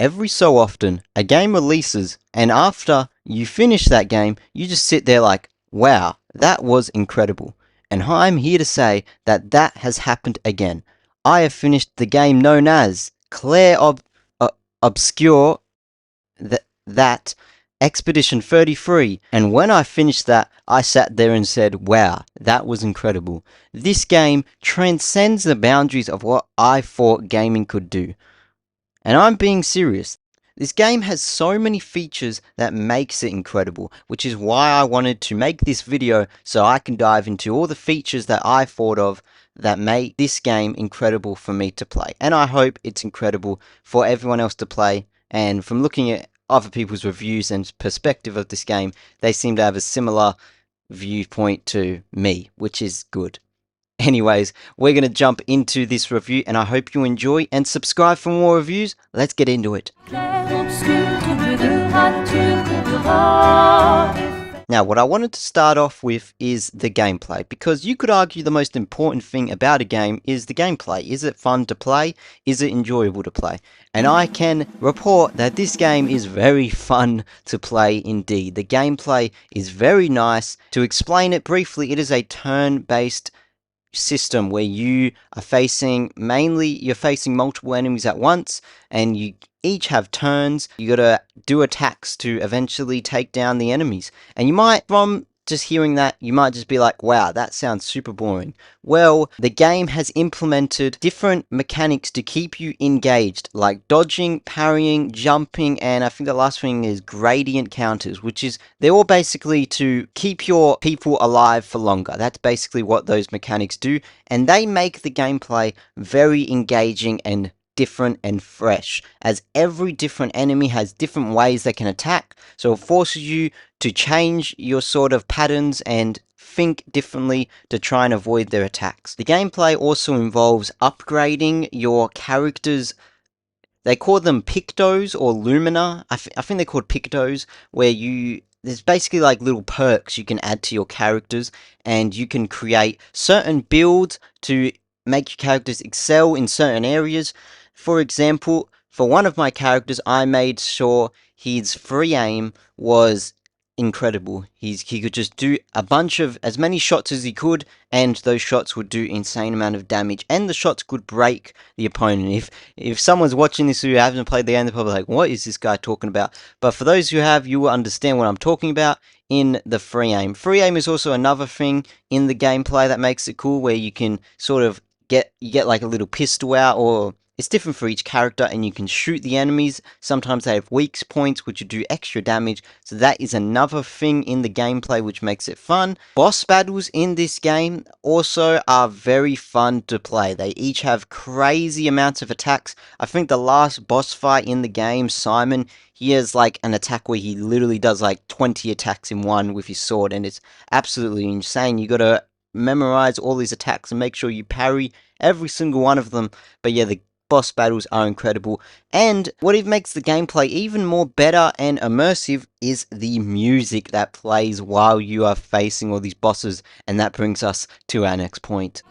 every so often a game releases, and after you finish that game, you just sit there like, wow, that was incredible. And I'm here to say that that has happened again. I have finished the game known as Clair Obscur, that Expedition 33, and when I finished that, I sat there and said, wow, that was incredible. This game transcends the boundaries of what I thought gaming could do. And I'm being serious. This game has so many features that makes it incredible, which is why I wanted to make this video so I can dive into all the features that I thought of that make this game incredible for me to play. And I hope it's incredible for everyone else to play. And from looking at other people's reviews and perspective of this game, they seem to have a similar viewpoint to me, which is good. Anyways, we're going to jump into this review, and I hope you enjoy, and subscribe for more reviews. Let's get into it. Now, what I wanted to start off with is the gameplay, because you could argue the most important thing about a game is the gameplay. Is it fun to play? Is it enjoyable to play? And I can report that this game is very fun to play indeed. The gameplay is very nice. To explain it briefly, it is a turn-based system where you're facing multiple enemies at once, and you each have turns. You gotta do attacks to eventually take down the enemies. And you might, from just hearing that, you might just be like, wow, that sounds super boring. Well, the game has implemented different mechanics to keep you engaged, like dodging, parrying, jumping, and I think the last thing is gradient counters, which is, they're all basically to keep your people alive for longer. That's basically what those mechanics do, and they make the gameplay very engaging and different and fresh, as every different enemy has different ways they can attack, so it forces you to change your sort of patterns and think differently to try and avoid their attacks. The gameplay also involves upgrading your characters. They call them pictos or lumina. I think they're called pictos, where there's basically like little perks you can add to your characters, and you can create certain builds to make your characters excel in certain areas. For example, for one of my characters, I made sure his free aim was incredible. He could just do as many shots as he could, and those shots would do insane amount of damage, and the shots could break the opponent. If someone's watching this who hasn't played the game, they're probably like, what is this guy talking about? But for those who have, you will understand what I'm talking about in the free aim. Free aim is also another thing in the gameplay that makes it cool, where you can sort of get like a little pistol out, or it's different for each character, and you can shoot the enemies. Sometimes they have weak points which do extra damage, so that is another thing in the gameplay which makes it fun. Boss battles in this game also are very fun to play. They each have crazy amounts of attacks. I think the last boss fight in the game, Simon, he has like an attack where he literally does like 20 attacks in one with his sword, and it's absolutely insane. You gotta memorize all these attacks and make sure you parry every single one of them. But yeah, the boss battles are incredible, and what even makes the gameplay even more better and immersive is the music that plays while you are facing all these bosses, and that brings us to our next point.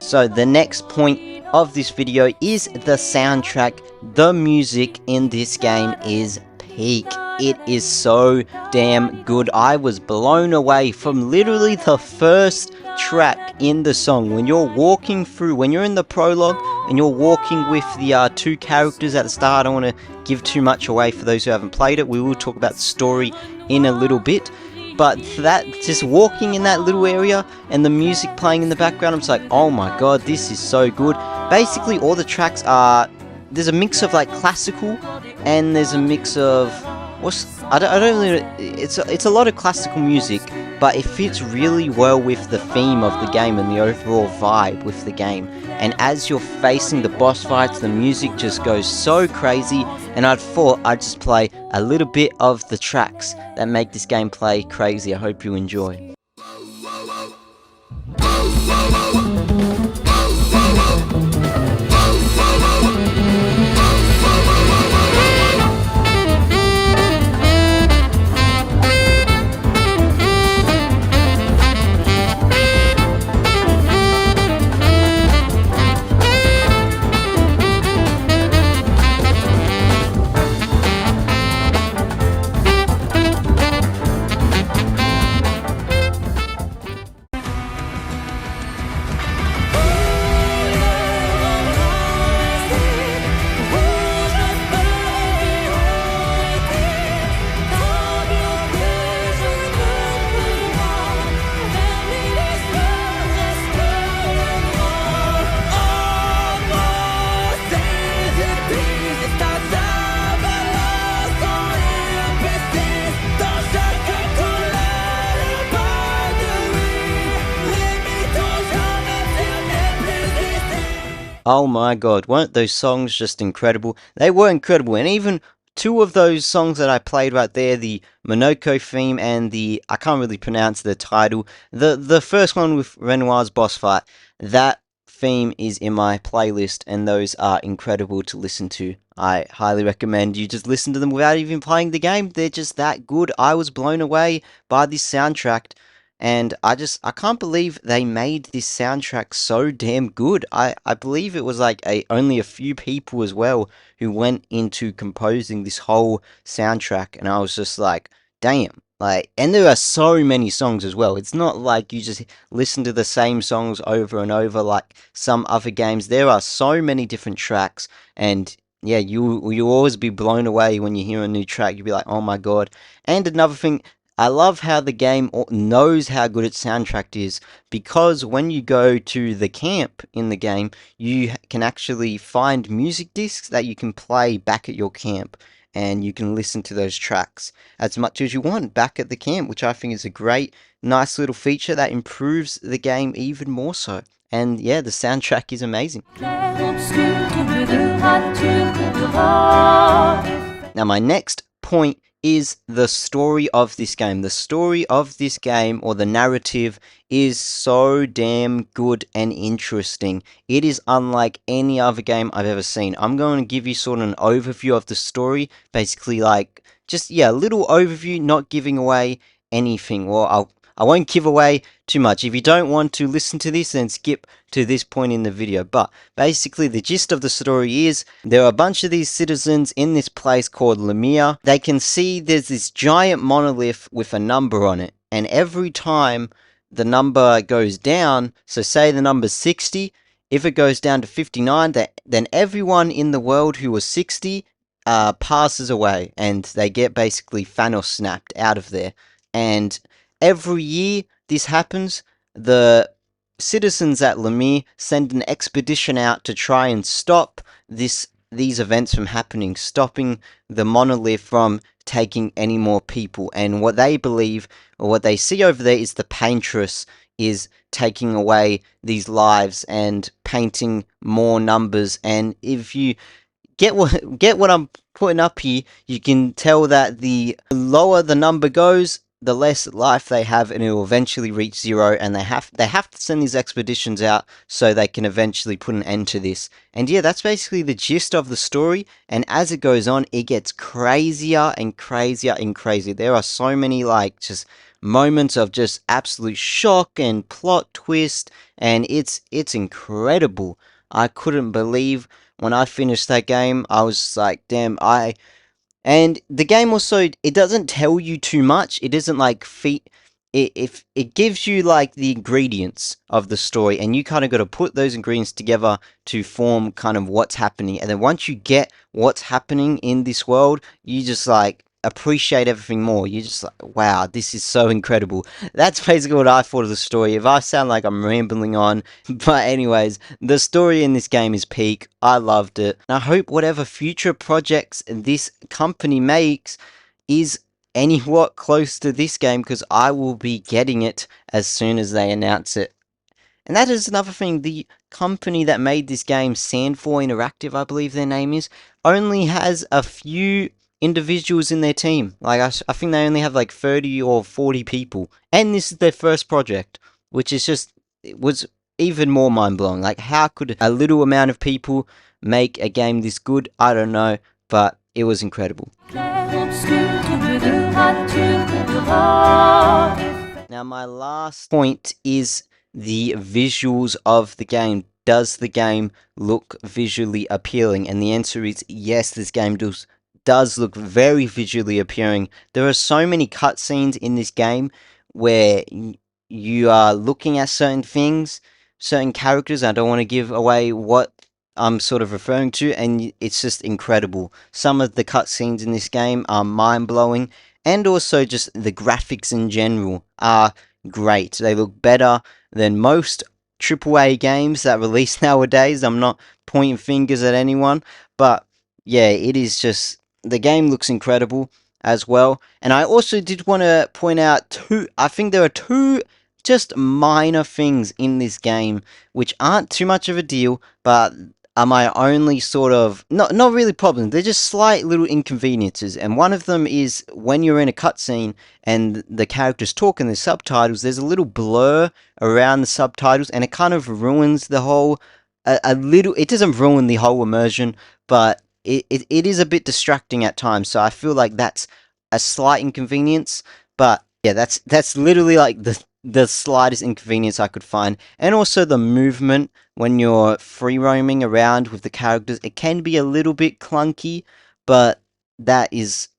So the next point of this video is the soundtrack. The music in this game is peak. It is so damn good. I was blown away from literally the first track in the song. When you're in the prologue and you're walking with the two characters at the start, I don't want to give too much away for those who haven't played it. We will talk about the story in a little bit, but that, just walking in that little area and the music playing in the background, I'm just like, oh my god, this is so good. Basically all the tracks are, there's a mix of like classical, and there's a mix of it's a lot of classical music, but it fits really well with the theme of the game and the overall vibe with the game. And as you're facing the boss fights, the music just goes so crazy, and I thought I'd just play a little bit of the tracks that make this gameplay crazy. I hope you enjoy. Oh my god, weren't those songs just incredible? They were incredible, and even two of those songs that I played right there, the Monoko theme and the I can't really pronounce the title. The first one with Renoir's boss fight, that theme is in my playlist, and those are incredible to listen to. I highly recommend you just listen to them without even playing the game. They're just that good. I was blown away by this soundtrack. And I can't believe they made this soundtrack so damn good. I believe it was like only a few people as well who went into composing this whole soundtrack, and I was just like, damn. Like, and there are so many songs as well. It's not like you just listen to the same songs over and over like some other games. There are so many different tracks, and yeah, you always be blown away when you hear a new track. You'll be like, oh my god. And another thing, I love how the game knows how good its soundtrack is, because when you go to the camp in the game, you can actually find music discs that you can play back at your camp, and you can listen to those tracks as much as you want back at the camp, which I think is a great, nice little feature that improves the game even more so. And yeah, the soundtrack is amazing. Now, my next point is the story of this game. The story of this game, or the narrative, is so damn good and interesting. It is unlike any other game I've ever seen. I'm going to give you sort of an overview of the story, basically like just yeah, a little overview, not giving away anything. Well, I won't give away too much. If you don't want to listen to this, then skip to this point in the video. But basically, the gist of the story is there are a bunch of these citizens in this place called Lemire. They can see there's this giant monolith with a number on it, and every time the number goes down, so say the number's 60, if it goes down to 59, then everyone in the world who was 60 passes away, and they get basically Thanos snapped out of there. And every year this happens, the citizens at Lemire send an expedition out to try and stop these events from happening, stopping the monolith from taking any more people. And what they believe, or what they see over there, is the paintress is taking away these lives and painting more numbers. And if you get what I'm putting up here, you can tell that the lower the number goes, the less life they have, and it will eventually reach zero. And they have to send these expeditions out so they can eventually put an end to this. And yeah, that's basically the gist of the story. And as it goes on, it gets crazier and crazier and crazier. There are so many like just moments of just absolute shock and plot twist, and it's incredible. I couldn't believe when I finished that game. I was like, damn, and the game also, it doesn't tell you too much. It isn't like if it gives you like the ingredients of the story, and you kind of got to put those ingredients together to form kind of what's happening. And then once you get what's happening in this world, you just like appreciate everything more. You just like, wow, this is so incredible. That's basically what I thought of the story. If I sound like I'm rambling on, but anyways, the story in this game is peak. I loved it. And I hope whatever future projects this company makes is anywhat close to this game, because I will be getting it as soon as they announce it. And that is another thing, the company that made this game, Sandfor Interactive, I believe their name is, only has a few individuals in their team. Like, I think they only have like 30 or 40 people. And this is their first project, which is just, it was even more mind-blowing. Like, how could a little amount of people make a game this good? I don't know, but it was incredible. Now, my last point is the visuals of the game. Does the game look visually appealing? And the answer is yes, this game does look very visually appealing. There are so many cutscenes in this game where you are looking at certain things, certain characters. I don't want to give away what I'm sort of referring to, and it's just incredible. Some of the cutscenes in this game are mind-blowing, and also just the graphics in general are great. They look better than most AAA games that release nowadays. I'm not pointing fingers at anyone, but yeah, it is just, the game looks incredible as well. And I also did want to point out I think there are two just minor things in this game which aren't too much of a deal, but are my only sort of not really problems. They're just slight little inconveniences, and one of them is when you're in a cutscene and the characters talk in the subtitles. There's a little blur around the subtitles, and it kind of ruins the whole. A little. It doesn't ruin the whole immersion, but it is a bit distracting at times. So I feel like that's a slight inconvenience. But yeah, that's literally like the slightest inconvenience I could find, and also the movement when you're free roaming around with the characters. It can be a little bit clunky, but that is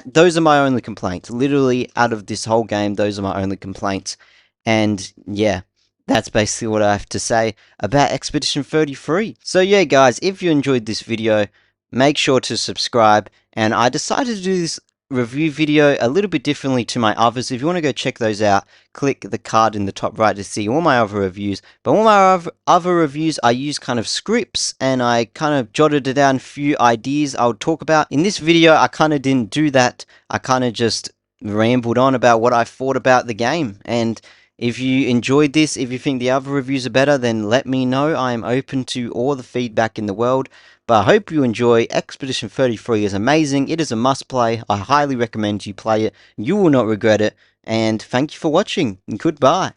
those are my only complaints. Literally, out of this whole game, those are my only complaints. And yeah, that's basically what I have to say about Expedition 33. So yeah, guys, if you enjoyed this video, make sure to subscribe. And I decided to do this review video a little bit differently to my others. If you want to go check those out, click the card in the top right to see all my other reviews. But all my other reviews, I use kind of scripts, and I kind of jotted down a few ideas I would talk about. In this video, I kind of didn't do that. I kind of just rambled on about what I thought about the game. And if you enjoyed this, if you think the other reviews are better, then let me know. I am open to all the feedback in the world. But I hope you enjoy. Expedition 33 is amazing. It is a must play. I highly recommend you play it. You will not regret it. And thank you for watching. Goodbye.